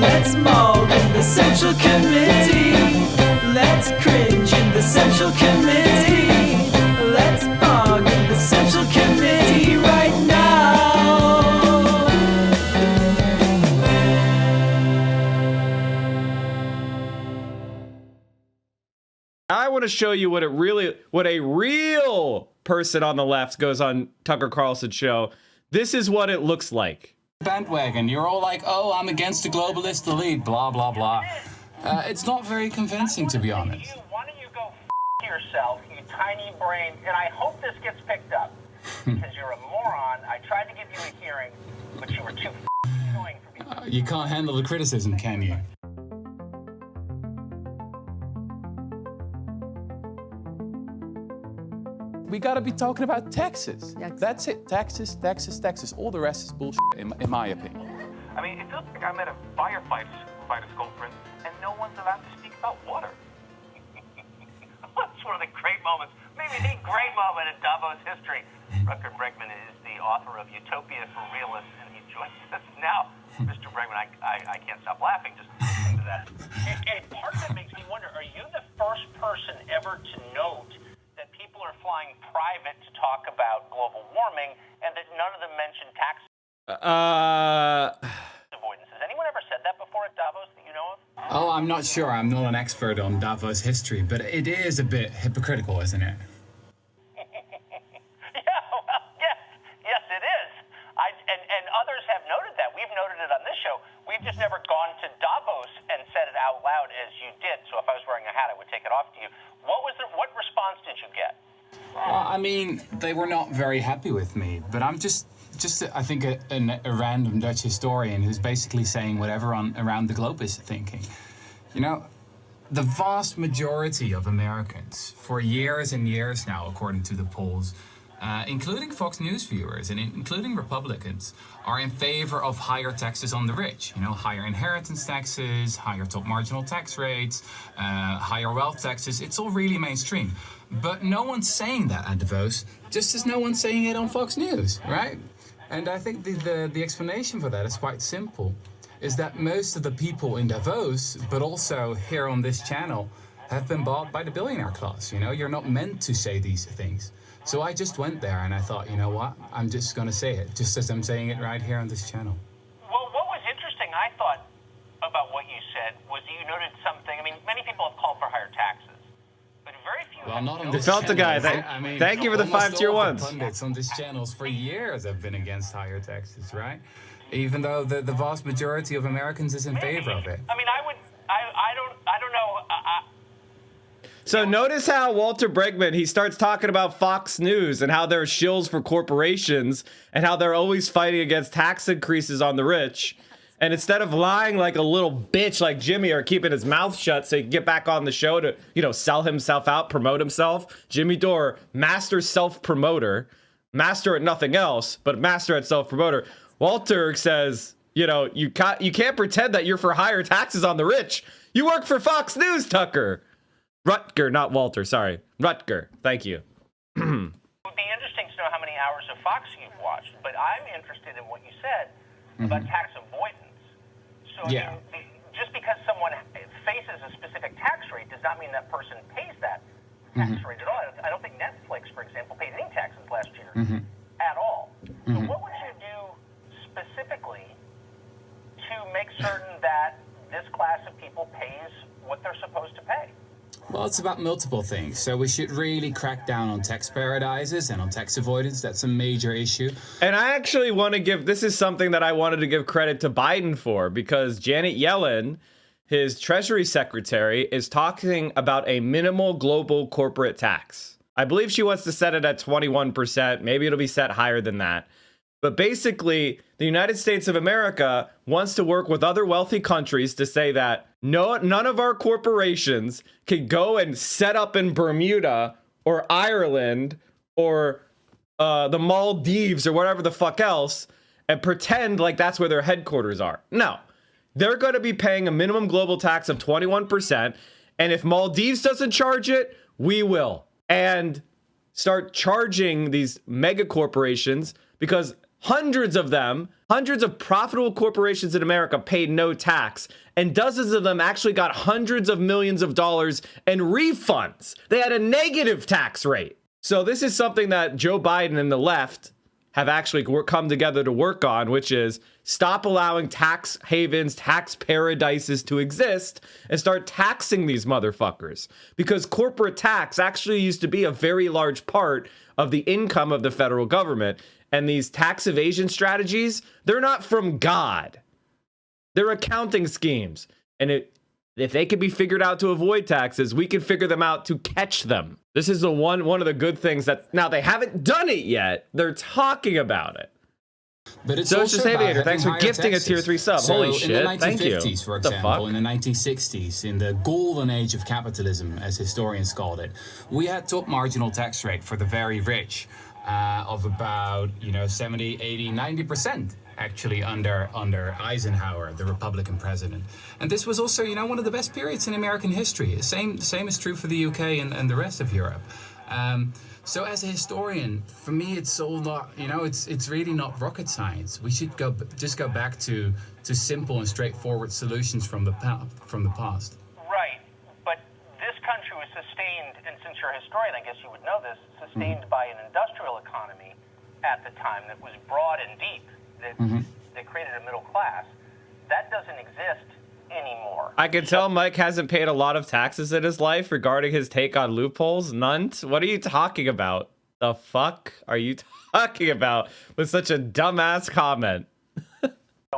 Let's maul in the Central Committee. Let's cringe in the Central Committee. Let's bog in the Central Committee right now. I want to show you what a real person on the left goes on Tucker Carlson's show. This is what it looks like. Bandwagon, you're all like, oh, I'm against the globalist elite, blah, blah, blah. It's not very convincing, to be honest. Why don't you go yourself, you tiny brain, and I hope this gets picked up, because you're a moron. I tried to give you a hearing, but you were too annoying for me. You can't handle the criticism, can you? We gotta be talking about Texas. That's it. Texas, Texas, Texas. All the rest is bullshit, in my opinion. I mean, it feels like I'm at a firefighters conference, and no one's allowed to speak about water. That's one of the great moments, maybe the great moment in Davos history. Rutger Bregman is the author of Utopia for Realists, and he joins us now. Mr. Bregman, I can't stop laughing just listening to that. And part of it makes me wonder, are you the first person ever to note that people are flying private to talk about global warming and that none of them mention tax avoidance? Has anyone ever said that before at Davos that you know of? Oh, I'm not sure. I'm not an expert on Davos history, but it is a bit hypocritical, isn't it? Yes, it is. And others have noted that. We've noted it on this show. We've just never gone to Davos and said it out loud as you did. So if I was wearing a hat, I would take it off to you. What response did you get? I mean, they were not very happy with me, but I'm just I think, a random Dutch historian who's basically saying what everyone around the globe is thinking. You know, the vast majority of Americans, for years and years now, according to the polls, including Fox News viewers and including Republicans, are in favor of higher taxes on the rich. You know, higher inheritance taxes, higher top marginal tax rates, higher wealth taxes. It's all really mainstream. But no one's saying that at Davos, just as no one's saying it on Fox News, right? And I think the explanation for that is quite simple, is that most of the people in Davos, but also here on this channel, have been bought by the billionaire class. You know, you're not meant to say these things. So I just went there and I thought, you know what, I'm just going to say it, just as I'm saying it right here on this channel. Well, what was interesting, I thought, about what you said was you noted something. I mean, many people have called for higher taxes, but very few. Well, not on this Felt the channel. guy. Thank you for the 5 tier ones. The pundits on these channels for years have been against higher taxes, right? Even though the vast majority of Americans is in favor of it. I mean, I don't know. So notice how Walter Bregman, he starts talking about Fox News and how they're shills for corporations and how they're always fighting against tax increases on the rich. And instead of lying like a little bitch like Jimmy or keeping his mouth shut so he can get back on the show to, you know, sell himself out, promote himself, Jimmy Dore, master self-promoter, master at nothing else, but master at self-promoter. Walter says, you know, you can't pretend that you're for higher taxes on the rich. You work for Fox News, Tucker. Rutger, not Walter, sorry. Rutger, thank you. It would be interesting to know how many hours of Fox you've watched, but I'm interested in what you said about tax avoidance. So, Yeah. I mean, just because someone faces a specific tax rate does not mean that person pays that tax rate at all. I don't think Netflix, for example, paid any taxes last year at all. So what would you do specifically to make certain that this class of people pays what they're supposed to pay? Well, it's about multiple things. So we should really crack down on tax paradises and on tax avoidance. That's a major issue. And I actually want to this is something that I wanted to give credit to Biden for, because Janet Yellen, his Treasury Secretary, is talking about a minimal global corporate tax. I believe she wants to set it at 21%. Maybe it'll be set higher than that. But basically, the United States of America wants to work with other wealthy countries to say that none of our corporations can go and set up in Bermuda or Ireland or the Maldives or whatever the fuck else and pretend like that's where their headquarters are. No, they're going to be paying a minimum global tax of 21%. And if Maldives doesn't charge it, we will. And start charging these mega corporations, because Hundreds of them, hundreds of profitable corporations in America paid no tax, and dozens of them actually got hundreds of millions of dollars in refunds. They had a negative tax rate. So this is something that Joe Biden and the left have actually come together to work on, which is stop allowing tax havens, tax paradises to exist and start taxing these motherfuckers. Because corporate tax actually used to be a very large part of the income of the federal government. And these tax evasion strategies, they're not from God. They're accounting schemes. And if they can be figured out to avoid taxes, we can figure them out to catch them. This is one of the good things that, now they haven't done it yet. They're talking about it. But it's Social also Aviator, about thanks for having higher gifting taxes. a tier 3 sub. So Holy shit, in the thank you. 1950s, for What the example, fuck? in the 1960s, in the golden age of capitalism, as historians called it, we had top marginal tax rate for the very rich of about 70, 80, 90%. Actually, under Eisenhower, the Republican president, and this was also, one of the best periods in American history. The same is true for the UK and the rest of Europe. So, as a historian, for me, it's all not, it's really not rocket science. We should just go back to simple and straightforward solutions from the past. Right, but this country was sustained, and since you're a historian, I guess you would know this, sustained by an industrial economy at the time that was broad and deep. That created a middle class. That doesn't exist anymore. I can tell Mike hasn't paid a lot of taxes in his life regarding his take on loopholes. Nunt, what are you talking about? The fuck are you talking about with such a dumbass comment? So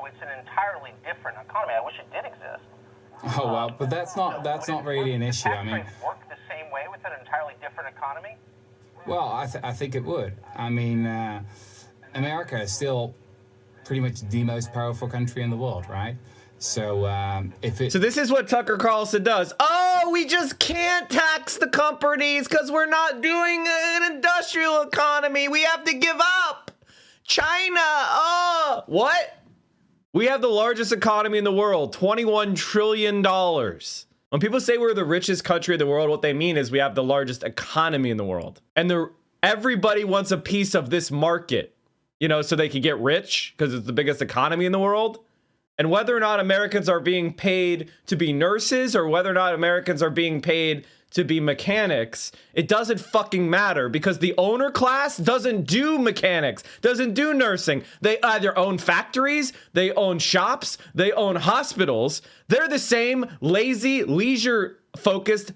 it's an entirely different economy. I wish it did exist. Oh well, but that's not really an issue. I mean, tax rates work the same way with an entirely different economy? well, I think it would. I mean, America is still pretty much the most powerful country in the world, right? So So this is what Tucker Carlson does. Oh, we just can't tax the companies because we're not doing an industrial economy. We have to give up. China. Oh, what? We have the largest economy in the world, $21 trillion. When people say we're the richest country in the world, what they mean is we have the largest economy in the world. And everybody wants a piece of this market. So they can get rich because it's the biggest economy in the world. And whether or not Americans are being paid to be nurses or whether or not Americans are being paid to be mechanics, it doesn't fucking matter because the owner class doesn't do mechanics, doesn't do nursing. They either own factories, they own shops, they own hospitals. They're the same lazy, leisure-focused.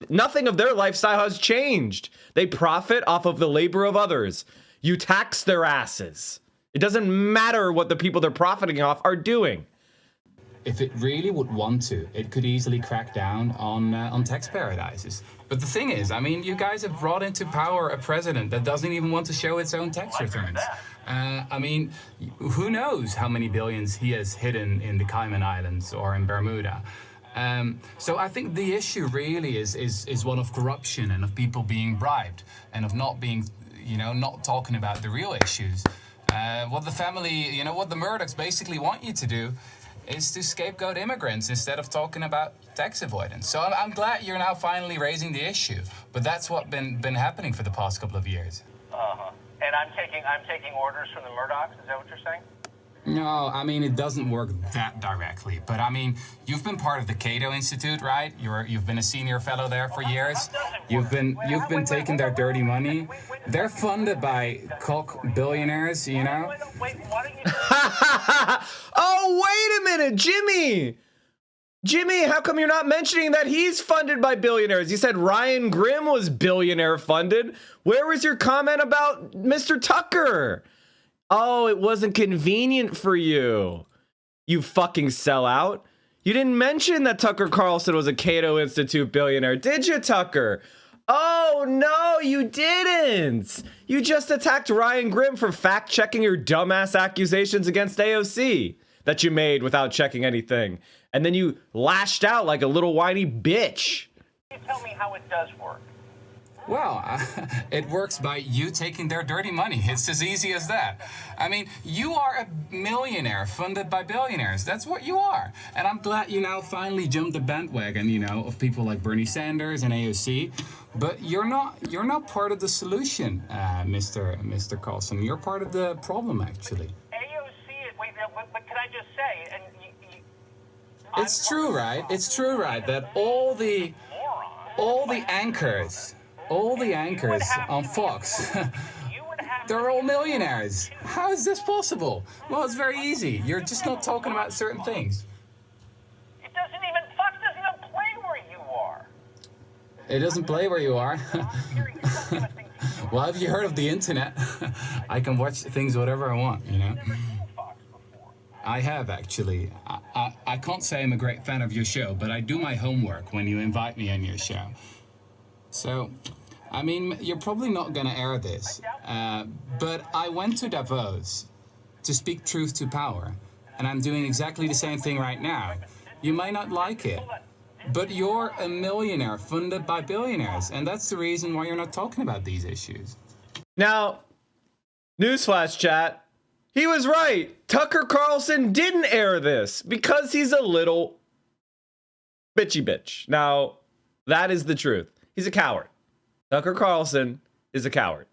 Nothing of their lifestyle has changed. They profit off of the labor of others. You tax their asses. It doesn't matter what the people they're profiting off are doing. if it really would want to, it could easily crack down on tax paradises. But the thing is, I mean, you guys have brought into power a president that doesn't even want to show its own tax returns. I mean, who knows how many billions he has hidden in the Cayman Islands or in Bermuda. So I think the issue really is one of corruption and of people being bribed and of not being, not talking about the real issues. What the family, what the Murdochs basically want you to do is to scapegoat immigrants instead of talking about tax avoidance. So I'm glad you're now finally raising the issue, but that's what's been happening for the past couple of years. And I'm taking orders from the Murdochs. Is that what you're saying? No, I mean, it doesn't work that directly. But I mean, you've been part of the Cato Institute, right? You've been a senior fellow there for years. You've been taking their dirty money. They're funded by cock billionaires, Wait, why don't you... Oh, wait a minute, Jimmy! Jimmy, how come you're not mentioning that he's funded by billionaires? You said Ryan Grimm was billionaire funded. Where was your comment about Mr. Tucker? Oh, it wasn't convenient for you. You fucking sellout. You didn't mention that Tucker Carlson was a Cato Institute billionaire, did you, Tucker? Oh, no, you didn't. You just attacked Ryan Grimm for fact-checking your dumbass accusations against AOC that you made without checking anything. And then you lashed out like a little whiny bitch. You tell me how it does work. Well, it works by you taking their dirty money. It's as easy as that. I mean, you are a millionaire funded by billionaires. That's what you are. And I'm glad you now finally jumped the bandwagon, you know, of people like Bernie Sanders and AOC. But you're not part of the solution, Mr. Carlson. You're part of the problem, actually. AOC, wait, but can I just say, and it's true, right? It's true, right? That all the anchors on Fox, they're all millionaires. How is this possible? Well, it's very easy. You're just not talking about certain things. Fox doesn't even play where you are. It doesn't play where you are. Well, have you heard of the internet? I can watch things whatever I want, you know? I have, actually. I can't say I'm a great fan of your show, but I do my homework when you invite me on your show. So, I mean, you're probably not going to air this, but I went to Davos to speak truth to power, and I'm doing exactly the same thing right now. You might not like it, but you're a millionaire funded by billionaires, and that's the reason why you're not talking about these issues. Now, newsflash chat, he was right. Tucker Carlson didn't air this because he's a little bitchy bitch. Now, that is the truth. He's a coward. Tucker Carlson is a coward.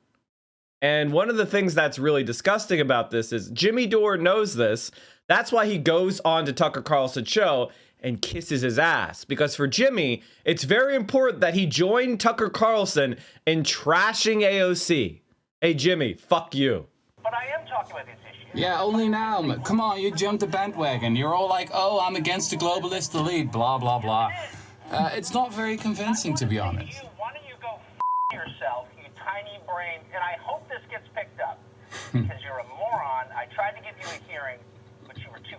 And one of the things that's really disgusting about this is Jimmy Dore knows this. That's why he goes on to Tucker Carlson's show and kisses his ass. Because for Jimmy, it's very important that he join Tucker Carlson in trashing AOC. Hey, Jimmy, fuck you. But I am talking about this issue. Yeah, only now. Come on, you jumped the bandwagon. You're all like, oh, I'm against the globalist elite, blah, blah, blah. It's not very convincing, to be honest. Why don't you go yourself, you tiny brain, and I hope this gets picked up. Because you're a moron. I tried to give you a hearing, but you were too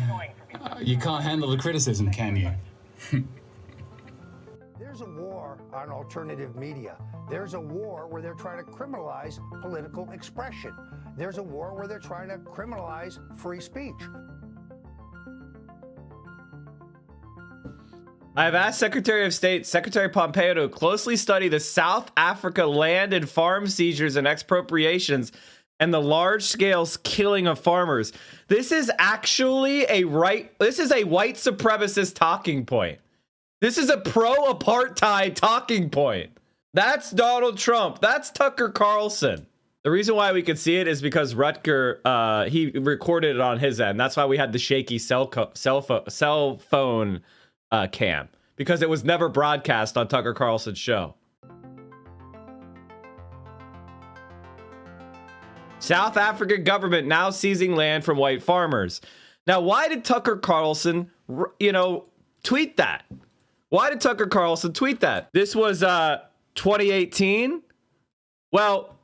annoying for me. You can't handle the criticism, can you? There's a war on alternative media. There's a war where they're trying to criminalize political expression. There's a war where they're trying to criminalize free speech. I've asked Secretary of State Secretary Pompeo to closely study the South Africa land and farm seizures and expropriations and the large-scale killing of farmers. This is actually this is a white supremacist talking point. This is a pro-apartheid talking point. That's Donald Trump. That's Tucker Carlson. The reason why we could see it is because Rutger, he recorded it on his end. That's why we had the shaky cell phone cam, because it was never broadcast on Tucker Carlson's show. South African government now seizing land from white farmers. Now, why did Tucker Carlson, tweet that? Why did Tucker Carlson tweet that? This was 2018. Well,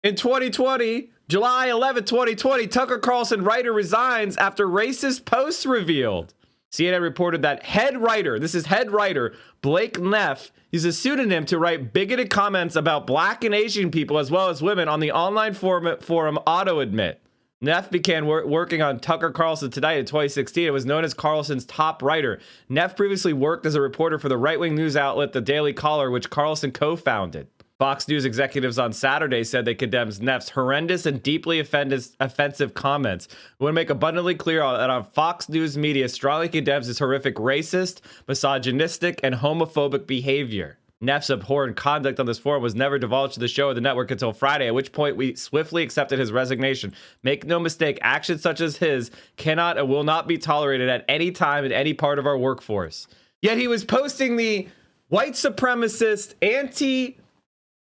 in 2020, July 11, 2020, Tucker Carlson writer resigns after racist posts revealed. CNN reported that head writer Blake Neff, he's a pseudonym to write bigoted comments about black and Asian people as well as women on the online forum AutoAdmit. Neff began working on Tucker Carlson Tonight in 2016 and was known as Carlson's top writer. Neff previously worked as a reporter for the right-wing news outlet The Daily Caller, which Carlson co-founded. Fox News executives on Saturday said they condemns Neff's horrendous and deeply offensive comments. We want to make abundantly clear that on Fox News media strongly condemns his horrific racist, misogynistic, and homophobic behavior. Neff's abhorrent conduct on this forum was never divulged to the show or the network until Friday, at which point we swiftly accepted his resignation. Make no mistake, actions such as his cannot and will not be tolerated at any time in any part of our workforce. Yet he was posting the white supremacist,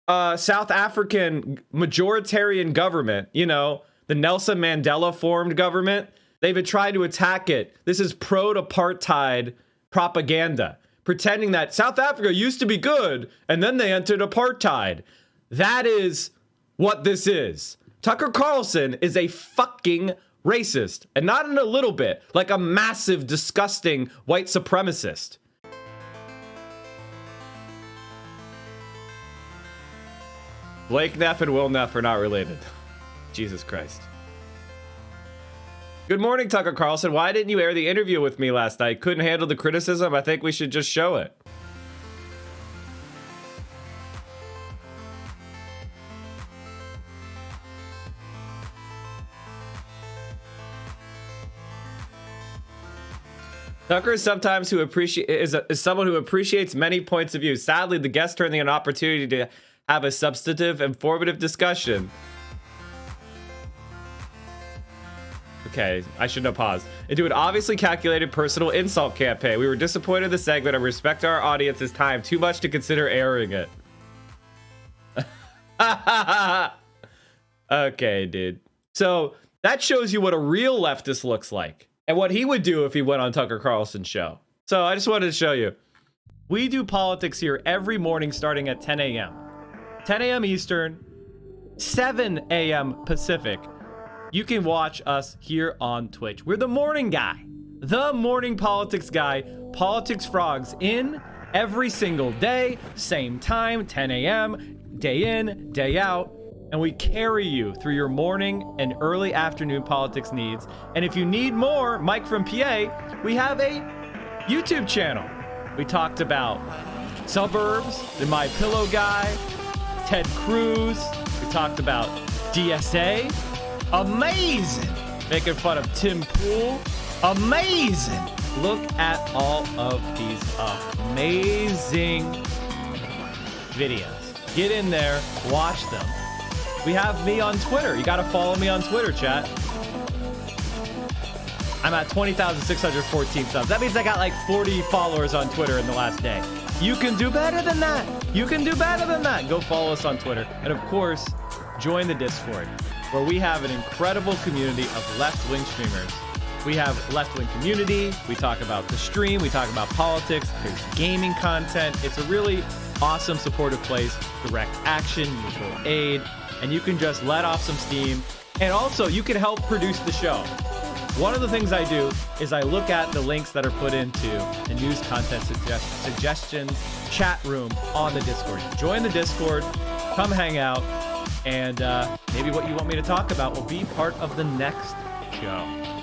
South African majoritarian government, the Nelson Mandela formed government. They've been trying to attack it. This is pro-apartheid propaganda, pretending that South Africa used to be good and then they entered apartheid. That is what this is. Tucker Carlson is a fucking racist, and not in a little bit, like a massive, disgusting white supremacist. Blake Neff and Will Neff are not related. Jesus Christ. Good morning, Tucker Carlson. Why didn't you air the interview with me last night? Couldn't handle the criticism? I think we should just show it. Tucker is sometimes is someone who appreciates many points of view. Sadly, the guest turned an opportunity to have a substantive, informative discussion. Okay, I shouldn't have paused. Into an obviously calculated personal insult campaign. We were disappointed in the segment and respect our audience's time too much to consider airing it. Okay, dude. So that shows you what a real leftist looks like and what he would do if he went on Tucker Carlson's show. So I just wanted to show you. We do politics here every morning starting at 10 a.m. 10 a.m. Eastern, 7 a.m. Pacific. You can watch us here on Twitch. We're the morning guy, the morning politics guy, Politics Frogs in every single day, same time, 10 a.m., day in, day out. And we carry you through your morning and early afternoon politics needs. And if you need more, Mike from PA, we have a YouTube channel. We talked about suburbs, the My Pillow guy, Ted Cruz. We talked about DSA. Amazing. Making fun of Tim Pool. Amazing. Look at all of these amazing videos. Get in there, watch them. We have me on Twitter. You got to follow me on Twitter, chat. I'm at 20,614 subs. That means I got like 40 followers on Twitter in the last day. You can do better than that. You can do better than that. Go follow us on Twitter. And of course, join the Discord, where we have an incredible community of left-wing streamers. We have left-wing community. We talk about the stream. We talk about politics. There's gaming content. It's a really awesome, supportive place. Direct action, mutual aid, and you can just let off some steam. And also, you can help produce the show. One of the things I do is I look at the links that are put into the news content suggestions chat room on the Discord. Join the Discord. Come hang out. And maybe what you want me to talk about will be part of the next show.